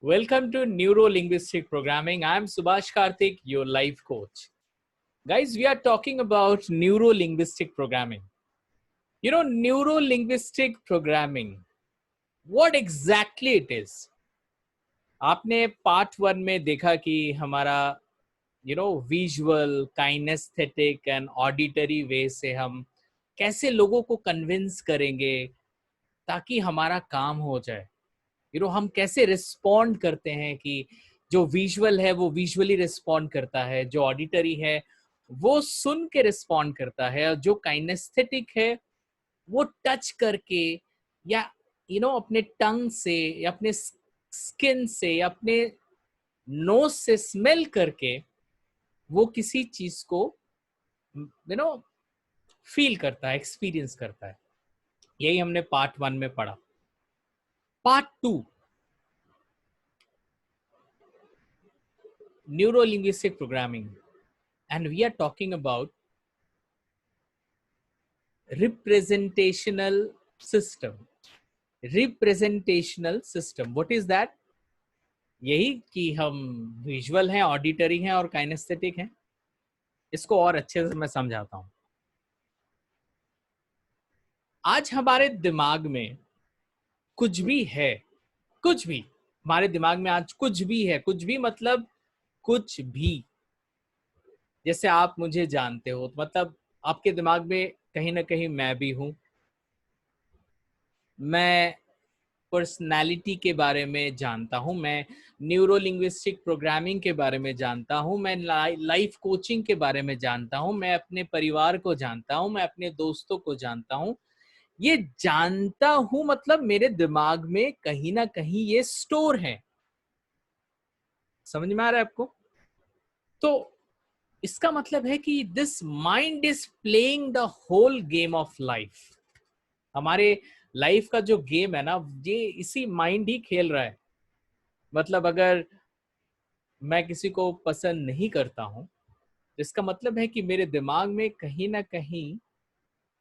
Welcome to Neuro Linguistic Programming. I'm Subhash Karthik, your life coach. Guys, we are talking about neuro linguistic programming. You know, neuro linguistic programming, what exactly it is? आपने part 1 में देखा कि हमारा visual, kinaesthetic and auditory वे से हम कैसे लोगों को कन्विंस करेंगे ताकि हमारा काम हो जाए। हम कैसे रिस्पॉन्ड करते हैं कि जो विजुअल है वो विजुअली रिस्पॉन्ड करता है, जो ऑडिटरी है वो सुन के रिस्पॉन्ड करता है, और जो काइनेस्थेटिक है वो टच करके या अपने टंग से या अपने स्किन से या अपने नोज से स्मेल करके वो किसी चीज को फील करता है, एक्सपीरियंस करता है। यही हमने पार्ट 1 में पढ़ा। Part 2 neuro-linguistic programming, and we are talking about representational system. What is that? यही कि हम विजुअल हैं, ऑडिटरी हैं और काइनेस्थेटिक हैं। इसको और अच्छे से मैं समझाता हूं। आज हमारे दिमाग में कुछ भी है, कुछ भी हमारे दिमाग में आज कुछ भी है, कुछ भी मतलब कुछ भी। जैसे आप मुझे जानते हो, मतलब आपके दिमाग में कहीं ना कहीं मैं भी हूं। मैं पर्सनालिटी के बारे में जानता हूं, मैं न्यूरो लिंग्विस्टिक प्रोग्रामिंग के बारे में जानता हूं, मैं लाइफ कोचिंग के बारे में जानता हूं, मैं अपने परिवार को जानता हूं, मैं अपने दोस्तों को जानता हूं। ये जानता हूं मतलब मेरे दिमाग में कहीं ना कहीं ये स्टोर है। समझ में आ रहा है आपको? तो इसका मतलब है कि this mind is playing the whole game of life. हमारे लाइफ का जो गेम है ना, ये इसी माइंड ही खेल रहा है। मतलब अगर मैं किसी को पसंद नहीं करता हूं, इसका मतलब है कि मेरे दिमाग में कहीं ना कहीं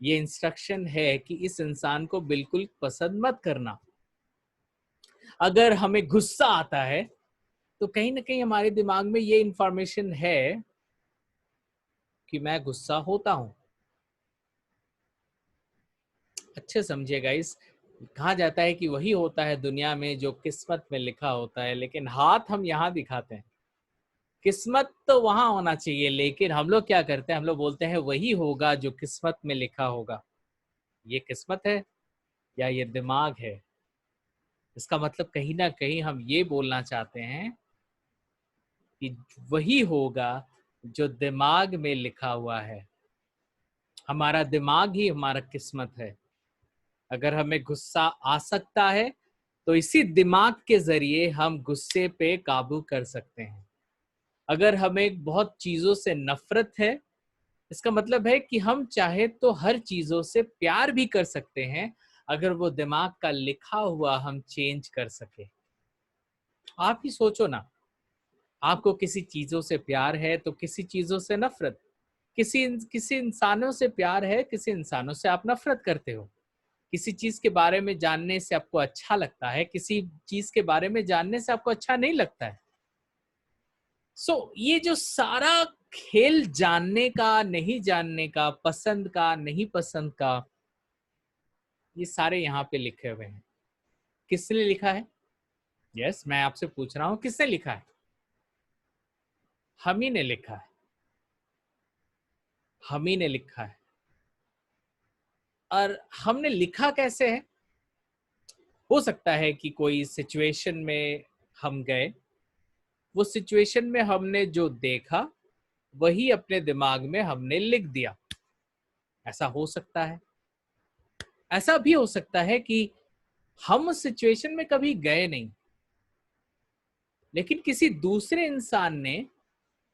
ये इंस्ट्रक्शन है कि इस इंसान को बिल्कुल पसंद मत करना। अगर हमें गुस्सा आता है तो कहीं ना कहीं हमारे दिमाग में ये इंफॉर्मेशन है कि मैं गुस्सा होता हूं। अच्छे समझिएगा, इस कहा जाता है कि वही होता है दुनिया में जो किस्मत में लिखा होता है, लेकिन हाथ हम यहाँ दिखाते हैं। किस्मत तो वहां होना चाहिए, लेकिन हम लोग क्या करते हैं, हम लोग बोलते हैं वही होगा जो किस्मत में लिखा होगा। ये किस्मत है या ये दिमाग है? इसका मतलब कहीं ना कहीं हम ये बोलना चाहते हैं कि वही होगा जो दिमाग में लिखा हुआ है। हमारा दिमाग ही हमारा किस्मत है। अगर हमें गुस्सा आ सकता है तो इसी दिमाग के जरिए हम गुस्से पे काबू कर सकते हैं। अगर हमें बहुत चीजों से नफरत है, इसका मतलब है कि हम चाहे तो हर चीजों से प्यार भी कर सकते हैं, अगर वो दिमाग का लिखा हुआ हम चेंज कर सके। आप ही सोचो ना, आपको किसी चीजों से प्यार है तो किसी चीजों से नफरत, किसी इंसानों से प्यार है, किसी इंसानों से आप नफरत करते हो। किसी चीज के बारे में जानने से आपको अच्छा लगता है, किसी चीज के बारे में जानने से आपको अच्छा नहीं लगता है। ये जो सारा खेल जानने का, नहीं जानने का, पसंद का, नहीं पसंद का, ये सारे यहाँ पे लिखे हुए हैं। किसने लिखा है? यस, मैं आपसे पूछ रहा हूं, किसने लिखा है? हम ही ने लिखा है। हम ही ने लिखा है। और हमने लिखा कैसे है? हो सकता है कि कोई सिचुएशन में हम गए, वो सिचुएशन में हमने जो देखा वही अपने दिमाग में हमने लिख दिया। ऐसा हो सकता है। ऐसा भी हो सकता है कि हम उस सिचुएशन में कभी गए नहीं, लेकिन किसी दूसरे इंसान ने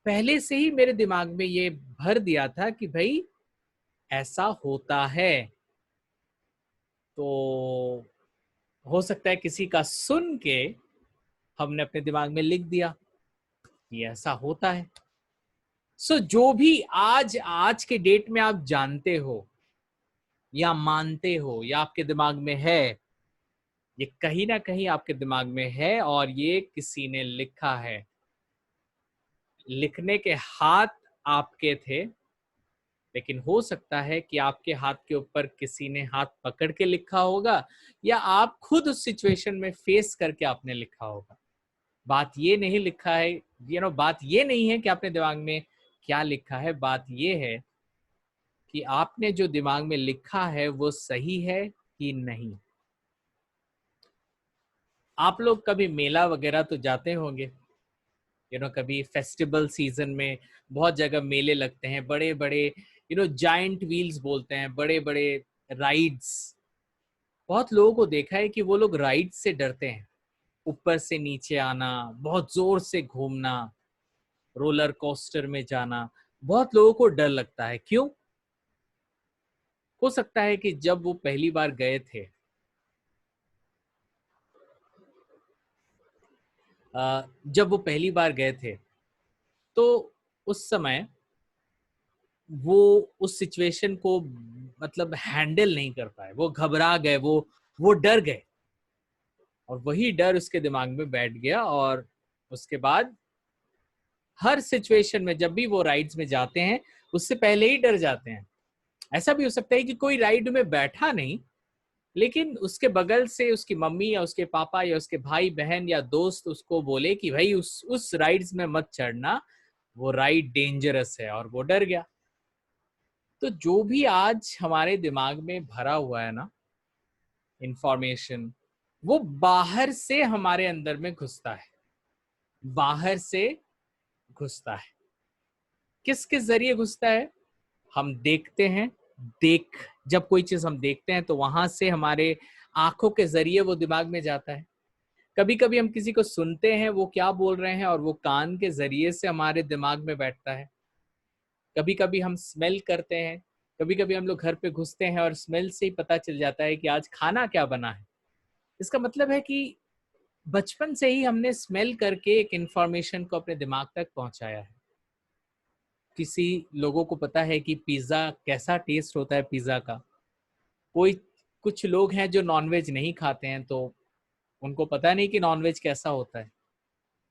पहले से ही मेरे दिमाग में ये भर दिया था कि भाई ऐसा होता है। तो हो सकता है किसी का सुन के हमने अपने दिमाग में लिख दिया कि ऐसा होता है। जो भी आज के डेट में आप जानते हो या मानते हो या आपके दिमाग में है, ये कहीं ना कहीं आपके दिमाग में है और ये किसी ने लिखा है। लिखने के हाथ आपके थे, लेकिन हो सकता है कि आपके हाथ के ऊपर किसी ने हाथ पकड़ के लिखा होगा, या आप खुद उस सिचुएशन में फेस करके आपने लिखा होगा। बात ये नहीं लिखा है, बात ये नहीं है कि आपने दिमाग में क्या लिखा है, बात ये है कि आपने जो दिमाग में लिखा है वो सही है कि नहीं। आप लोग कभी मेला वगैरह तो जाते होंगे, कभी फेस्टिवल सीजन में बहुत जगह मेले लगते हैं, बड़े बड़े जायंट व्हील्स बोलते हैं, बड़े बड़े राइड्स। बहुत लोगों को देखा है कि वो लोग राइड से डरते हैं, ऊपर से नीचे आना, बहुत जोर से घूमना, रोलर कोस्टर में जाना, बहुत लोगों को डर लगता है। क्यों? हो सकता है कि जब वो पहली बार गए थे, जब वो पहली बार गए थे, तो उस समय वो उस सिचुएशन को मतलब हैंडल नहीं कर पाए, वो घबरा गए, वो डर गए, और वही डर उसके दिमाग में बैठ गया, और उसके बाद हर सिचुएशन में जब भी वो राइड्स में जाते हैं उससे पहले ही डर जाते हैं। ऐसा भी हो सकता है कि कोई राइड में बैठा नहीं, लेकिन उसके बगल से उसकी मम्मी या उसके पापा या उसके भाई बहन या दोस्त उसको बोले कि भाई उस राइड्स में मत चढ़ना, वो राइड डेंजरस है, और वो डर गया। तो जो भी आज हमारे दिमाग में भरा हुआ है ना इंफॉर्मेशन, वो बाहर से हमारे अंदर में घुसता है, बाहर से घुसता है। किस किस जरिए घुसता है? हम देखते हैं, जब कोई चीज हम देखते हैं तो वहां से हमारे आंखों के जरिए वो दिमाग में जाता है। कभी कभी हम किसी को सुनते हैं वो क्या बोल रहे हैं, और वो कान के जरिए से हमारे दिमाग में बैठता है। कभी कभी हम स्मेल करते हैं, कभी कभी हम लोग घर पे घुसते हैं और स्मेल से ही पता चल जाता है कि आज खाना क्या बना है। इसका मतलब है कि बचपन से ही हमने स्मेल करके एक इंफॉर्मेशन को अपने दिमाग तक पहुंचाया है। किसी लोगों को पता है कि पिज्जा कैसा टेस्ट होता है पिज्जा का। कोई कुछ लोग हैं जो नॉनवेज नहीं खाते हैं, तो उनको पता नहीं कि नॉनवेज कैसा होता है।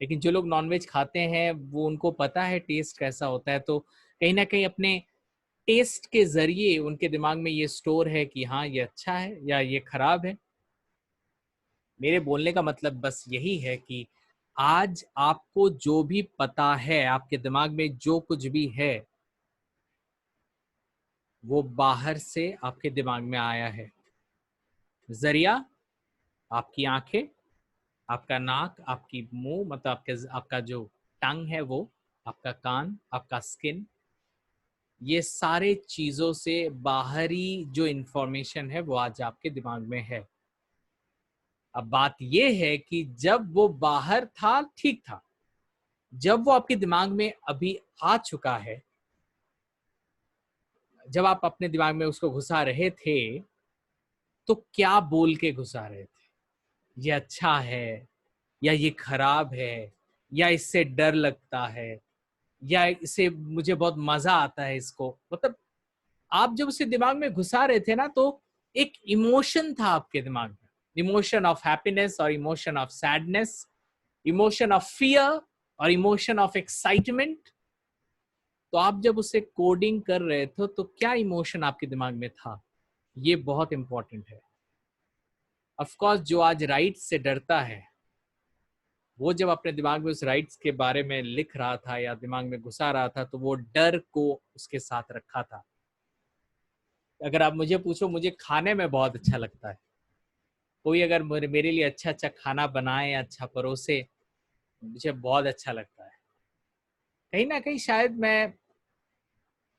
लेकिन जो लोग नॉनवेज खाते हैं वो उनको पता है टेस्ट कैसा होता है, तो कहीं ना कहीं अपने टेस्ट के जरिए उनके दिमाग में ये स्टोर है कि हाँ ये अच्छा है या ये खराब है। मेरे बोलने का मतलब बस यही है कि आज आपको जो भी पता है, आपके दिमाग में जो कुछ भी है, वो बाहर से आपके दिमाग में आया है। जरिया आपकी आंखें, आपका नाक, आपकी मुंह, मतलब आपका जो टंग है वो, आपका कान, आपका स्किन, ये सारे चीजों से बाहरी जो इंफॉर्मेशन है वो आज आपके दिमाग में है। अब बात ये है कि जब वो बाहर था ठीक था, जब वो आपके दिमाग में अभी आ चुका है, जब आप अपने दिमाग में उसको घुसा रहे थे, तो क्या बोल के घुसा रहे थे? ये अच्छा है, या ये खराब है, या इससे डर लगता है, या इसे मुझे बहुत मजा आता है इसको। मतलब आप जब उसे दिमाग में घुसा रहे थे ना, तो एक इमोशन था आपके दिमाग में, इमोशन ऑफ हैप्पीनेस और emotion of sadness, emotion of fear और इमोशन ऑफ एक्साइटमेंट। तो आप जब उसे कोडिंग कर रहे थे तो क्या इमोशन आपके दिमाग में था? ये बहुत इंपॉर्टेंट है। ऑफ कोर्स जो आज राइट्स से डरता है, वो जब अपने दिमाग में उस राइट्स के बारे में लिख रहा था या दिमाग में घुसा रहा था, तो वो डर को उसके साथ रखा था। अगर आप मुझे पूछो, मुझे खाने में बहुत अच्छा लगता है। कोई अगर मेरे लिए अच्छा अच्छा खाना बनाए, अच्छा परोसे, मुझे बहुत अच्छा लगता है। कहीं ना कहीं शायद मैं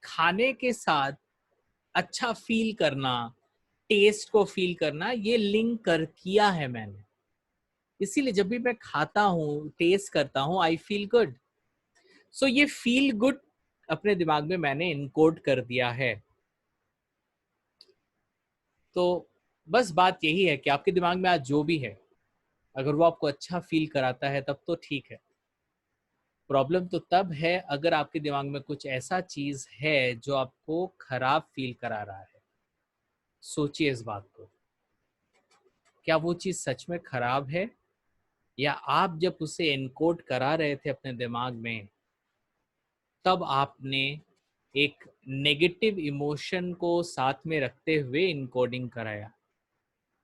खाने के साथ अच्छा फील करना, टेस्ट को फील करना, ये लिंक कर किया है मैंने। इसीलिए जब भी मैं खाता हूँ, टेस्ट करता हूँ, आई फील गुड। सो ये फील गुड अपने दिमाग में मैंने इनकोड कर दिया है। तो बस बात यही है कि आपके दिमाग में आज जो भी है, अगर वो आपको अच्छा फील कराता है तब तो ठीक है। प्रॉब्लम तो तब है अगर आपके दिमाग में कुछ ऐसा चीज है जो आपको खराब फील करा रहा है। सोचिए इस बात को। क्या वो चीज़ सच में खराब है, या आप जब उसे एनकोड करा रहे थे अपने दिमाग में, तब आपने एक नेगेटिव इमोशन को साथ में रखते हुए इनकोडिंग कराया?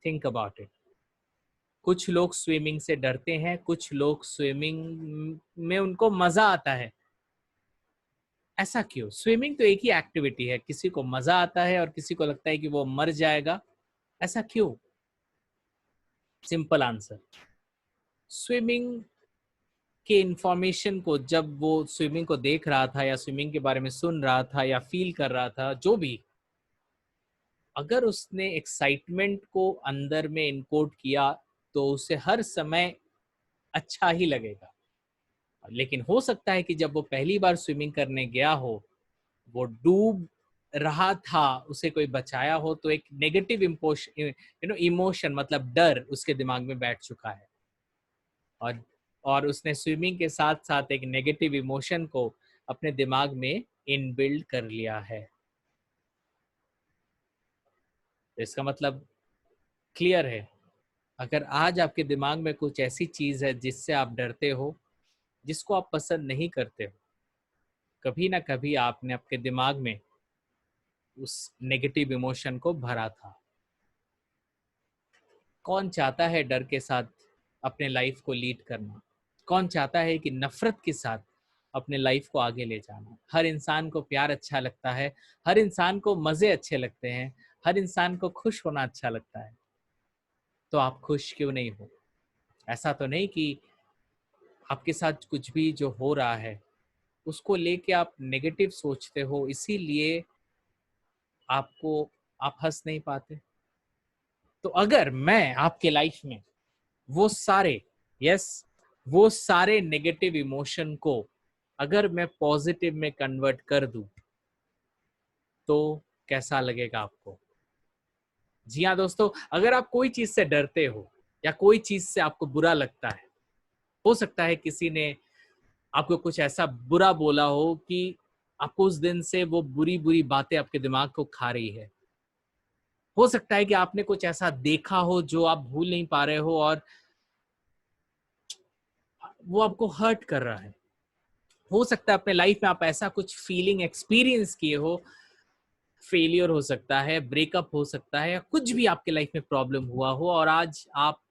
Think about it. कुछ लोग स्विमिंग से डरते हैं, कुछ लोग स्विमिंग में उनको मजा आता है। ऐसा क्यों? स्विमिंग तो एक ही एक्टिविटी है, किसी को मजा आता है और किसी को लगता है कि वो मर जाएगा। ऐसा क्यों? सिंपल आंसर, स्विमिंग के इंफॉर्मेशन को, जब वो स्विमिंग को देख रहा था या स्विमिंग के बारे में सुन रहा था या फील कर रहा था, जो भी, अगर उसने एक्साइटमेंट को अंदर में इनकोड किया तो उसे हर समय अच्छा ही लगेगा। लेकिन हो सकता है कि जब वो पहली बार स्विमिंग करने गया हो, वो डूब रहा था, उसे कोई बचाया हो, तो एक नेगेटिव इमोशन, मतलब डर उसके दिमाग में बैठ चुका है, और उसने स्विमिंग के साथ साथ एक नेगेटिव इमोशन को अपने दिमाग में इनबिल्ड कर लिया है। तो इसका मतलब क्लियर है, अगर आज आपके दिमाग में कुछ ऐसी चीज है जिससे आप डरते हो, जिसको आप पसंद नहीं करते हो, कभी ना कभी आपने आपके दिमाग में उस नेगेटिव इमोशन को भरा था। कौन चाहता है डर के साथ अपने लाइफ को लीड करना? कौन चाहता है कि नफरत के साथ अपने लाइफ को आगे ले जाना? हर इंसान को प्यार अच्छा लगता है, हर इंसान को मज़े अच्छे लगते हैं, हर इंसान को खुश होना अच्छा लगता है। तो आप खुश क्यों नहीं हो? ऐसा तो नहीं कि आपके साथ कुछ भी जो हो रहा है उसको लेके आप नेगेटिव सोचते हो, इसीलिए आपको आप हंस नहीं पाते। तो अगर मैं आपके लाइफ में वो सारे, यस, वो सारे नेगेटिव इमोशन को अगर मैं पॉजिटिव में कन्वर्ट कर दूं, तो कैसा लगेगा आपको? जी हाँ दोस्तों, अगर आप कोई चीज से डरते हो या कोई चीज से आपको बुरा लगता है, हो सकता है किसी ने आपको कुछ ऐसा बुरा बोला हो कि आपको उस दिन से वो बुरी बुरी बातें आपके दिमाग को खा रही है। हो सकता है कि आपने कुछ ऐसा देखा हो जो आप भूल नहीं पा रहे हो और वो आपको हर्ट कर रहा है। हो सकता है अपने लाइफ में आप ऐसा कुछ फीलिंग एक्सपीरियंस किए हो, फेलियर हो सकता है, ब्रेकअप हो सकता है, या कुछ भी आपके लाइफ में प्रॉब्लम हुआ हो और आज आप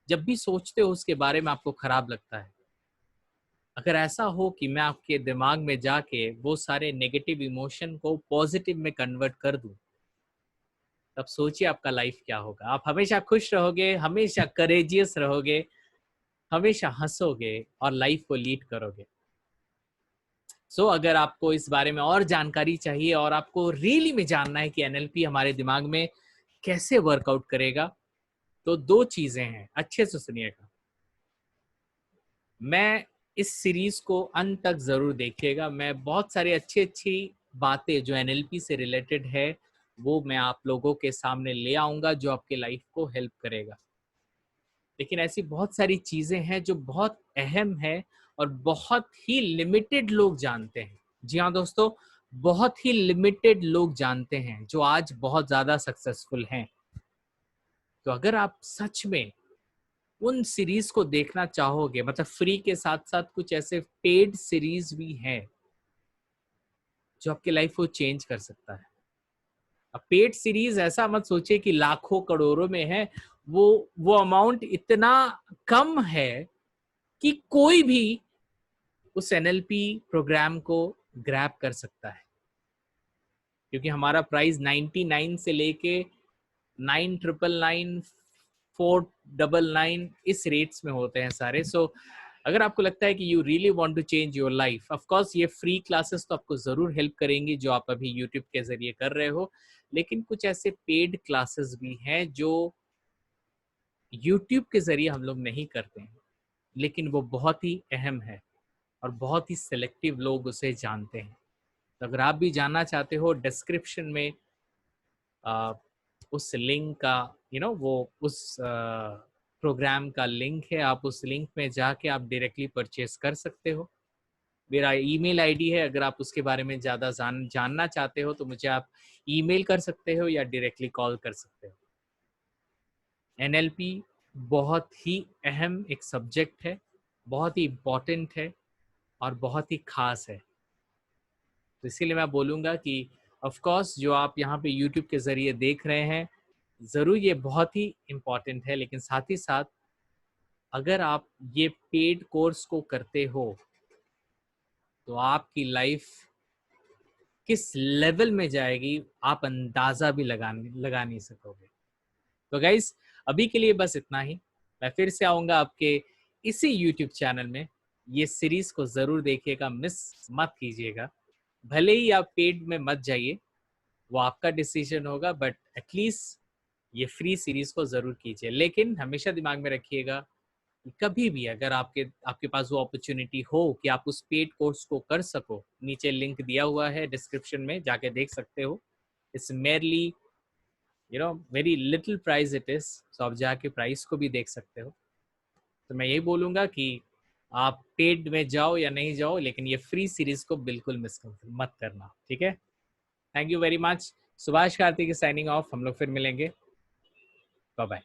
जब भी सोचते हो उसके बारे में आपको खराब लगता है। अगर ऐसा हो कि मैं आपके दिमाग में जाके वो सारे नेगेटिव इमोशन को पॉजिटिव में कन्वर्ट कर दूं, तब सोचिए आपका लाइफ क्या होगा। आप हमेशा खुश रहोगे, हमेशा करेजियस रहोगे, हमेशा हंसोगे और लाइफ को लीड करोगे। अगर आपको इस बारे में और जानकारी चाहिए और आपको रियली में जानना है कि एनएलपी हमारे दिमाग में कैसे वर्कआउट करेगा, तो दो चीजें हैं, अच्छे से सुनिएगा। मैं इस सीरीज को अंत तक जरूर देखिएगा। मैं बहुत सारी अच्छी अच्छी बातें जो एनएलपी से रिलेटेड है वो मैं आप लोगों के सामने ले आऊंगा, जो आपके लाइफ को हेल्प करेगा। लेकिन ऐसी बहुत सारी चीजें हैं जो बहुत अहम है और बहुत ही लिमिटेड लोग जानते हैं। जी हाँ दोस्तों, बहुत ही लिमिटेड लोग जानते हैं जो आज बहुत ज्यादा सक्सेसफुल हैं। तो अगर आप सच में उन सीरीज को देखना चाहोगे, मतलब फ्री के साथ साथ कुछ ऐसे पेड सीरीज भी हैं जो आपकी लाइफ को चेंज कर सकता है। अब पेड सीरीज ऐसा मत सोचिए कि लाखों करोड़ों में है, वो अमाउंट इतना कम है कि कोई भी उस एनएलपी प्रोग्राम को ग्रैब कर सकता है, क्योंकि हमारा प्राइस 99 से लेके 9999 499 इस रेट्स में होते हैं सारे। अगर आपको लगता है कि you really want to change your life, of course ये फ्री क्लासेस तो आपको जरूर हेल्प करेंगी जो आप अभी यूट्यूब के जरिए कर रहे हो, लेकिन कुछ ऐसे पेड क्लासेस भी हैं जो यूट्यूब के जरिए हम लोग नहीं करते हैं, लेकिन वो बहुत ही अहम है और बहुत ही सिलेक्टिव लोग उसे जानते हैं। तो अगर आप भी जानना चाहते हो, डिस्क्रिप्शन में उस लिंक का वो उस प्रोग्राम का लिंक है, आप उस लिंक में जाके आप डायरेक्टली परचेस कर सकते हो। मेरा ईमेल आईडी है, अगर आप उसके बारे में ज़्यादा जानना चाहते हो तो मुझे आप ईमेल कर सकते हो या डायरेक्टली कॉल कर सकते हो। एनएलपी बहुत ही अहम एक सब्जेक्ट है, बहुत ही इम्पॉर्टेंट है और बहुत ही खास है। तो इसीलिए मैं बोलूँगा कि ऑफ कोर्स जो आप यहाँ पे यूट्यूब के ज़रिए देख रहे हैं, ज़रूर ये बहुत ही इम्पॉर्टेंट है, लेकिन साथ ही साथ अगर आप ये पेड कोर्स को करते हो, तो आपकी लाइफ किस लेवल में जाएगी आप अंदाज़ा भी लगा नहीं सकोगे। तो गाइस अभी के लिए बस इतना ही। मैं फिर से आऊँगा आपके इसी यूट्यूब चैनल में। ये सीरीज़ को ज़रूर देखिएगा, मिस मत कीजिएगा। भले ही आप पेड में मत जाइए, वो आपका डिसीजन होगा, बट एटलीस्ट ये फ्री सीरीज़ को ज़रूर कीजिए। लेकिन हमेशा दिमाग में रखिएगा कि कभी भी अगर आपके आपके पास वो अपॉर्चुनिटी हो कि आप उस पेड कोर्स को कर सको, नीचे लिंक दिया हुआ है डिस्क्रिप्शन में, जाके देख सकते हो। It's merely very little price it is, so आप जाके प्राइस को भी देख सकते हो। तो मैं यही बोलूँगा कि आप पेड में जाओ या नहीं जाओ, लेकिन ये फ्री सीरीज़ को बिल्कुल मिस मत करना, ठीक है? Thank you very much. Subhash Kartik signing off. हम लोग फिर मिलेंगे। Bye bye.